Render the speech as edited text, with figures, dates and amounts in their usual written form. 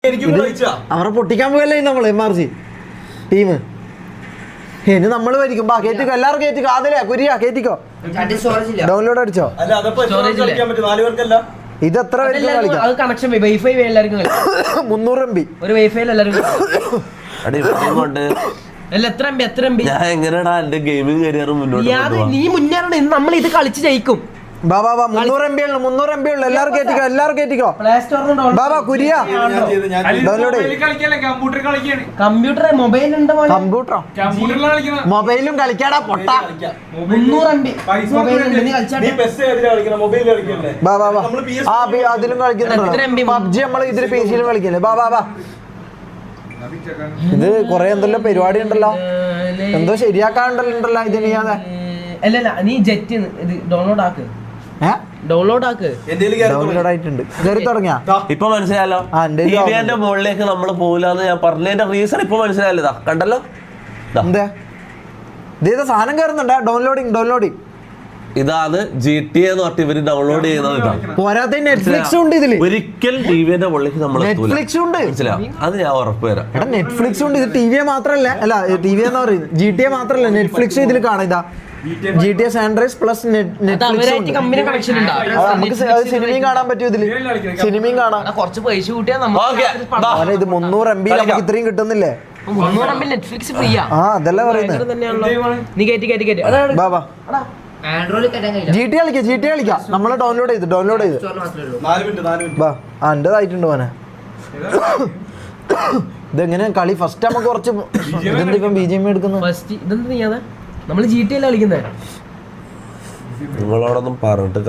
അവരെ പൊട്ടിക്കാൻ പോയല്ലേ നമ്മള് MRC ടീം. ഇനി നമ്മള് വരിക്കും. കേറ്റിക്കോ, എല്ലാവരും കേറ്റിക്കോ. അതിലെ കുരിയാ കേറ്റിക്കോ, ഡൗൺലോഡ് അടിച്ചോ. ഇത് എത്ര പേർക്ക് കളിക്കാം? 300 MB ഒരു വൈഫൈ എങ്ങനെയാ എന്റെ ഗെയിമിംഗ് കരിയർ മുന്നോട്ട്? നീ മുന്നേറണം. ഇന്ന് നമ്മൾ ഇത് കളിച്ച് ജയിക്കും. 300 MB ഉള്ളു, 300 MB ഉള്ളു. എല്ലാവരും കേറ്റിക്കോ, എല്ലാവരും കേറ്റിക്കോ. ബാബാ കുരിയാ ഡൗൺലോഡ്. കമ്പ്യൂട്ടർ മൊബൈൽ ഉണ്ട്. കമ്പ്യൂട്ടറോ മൊബൈലും കളിക്കാടാ പൊട്ട. 300 MB അതിലും കളിക്കുന്നുണ്ട്. PUBG നമ്മള് ഇതില് PC-ലും കളിക്കല്ലേ. ഇത് കൊറേ എന്തെല്ലോ പരിപാടി ഉണ്ടല്ലോ, എന്തോ ശരിയാക്കാണ്ടല്ലോ ഇത് ചെയ്യാതെ. അല്ലല്ല, നീ ജെറ്റ് ഡൗൺലോഡ് ആക്ക്. ഡൗൺലോഡ് ആയിട്ടുണ്ട്. കയറി തുടങ്ങിയാ ഇപ്പൊ മനസ്സിലായല്ലോ. ടിവിന്റെ മുകളിലേക്ക് നമ്മള് പോകില്ലെന്ന് ഞാൻ പറഞ്ഞതിന്റെ റീസൺ ഇപ്പൊ മനസ്സിലായല്ലോ. കണ്ടല്ലോ എന്താ ഇതേതാ സാധനം കയറുന്നുണ്ട്. ഡൗൺലോഡിങ് ഇതാണ് GTA എന്ന് പറഞ്ഞിട്ട് ഇവര് ഡൗൺലോഡ് ചെയ്യുന്നത്. ഇതാണ് പോരാത്ത നെറ്റ്ഫ്ലിക്സ് ഉണ്ട് ഇതില്. ഒരിക്കലും ടിവിന്റെ മുകളിലേക്ക് നമ്മൾ നെറ്റ്ഫ്ലിക്സ് ഉണ്ട്, മനസ്സിലാവും. അത് ഞാൻ ഉറപ്പ് തരാം. എടാ നെറ്റ്ഫ്ലിക്സ് ഉണ്ട്. ഇത് TV മാത്രല്ല, അല്ല TV എന്ന് പറയുന്നത് GTA മാത്രല്ല, നെറ്റ്ഫ്ലിക്സ് ഇതിൽ കാണാം. ഇതാ GTA Sunrise പ്ലസ് നെറ്റ്ഫ്ലിക്സ്. നമുക്ക് സിനിമയും കാണാൻ പറ്റും ഇതില്. സിനിമയും കാണാം. കുറച്ച് പൈസ കൂട്ടിയാ ഇത് 300 MB നമുക്ക് ഇത്രയും കിട്ടുന്നില്ലേ? 300 MB നെറ്റ്ഫ്ലിക്സ് ഫ്രീയാ. അതല്ല പറയുന്നത്. നീ കേറ്റി ബാബാ GTA കളിക്കാം. നമ്മള് ഡൗൺലോഡ് ചെയ്ത് എന്റേതായിട്ടുണ്ട് മോനെ. ഇതെങ്ങനെ കളി ഫസ്റ്റ് നമുക്ക് കുറച്ച് ഇപ്പം BGM എടുക്കുന്നു. നമ്മള് GTA കളിക്കുന്നത്. നിങ്ങളോടൊന്നും പറഞ്ഞിട്ട്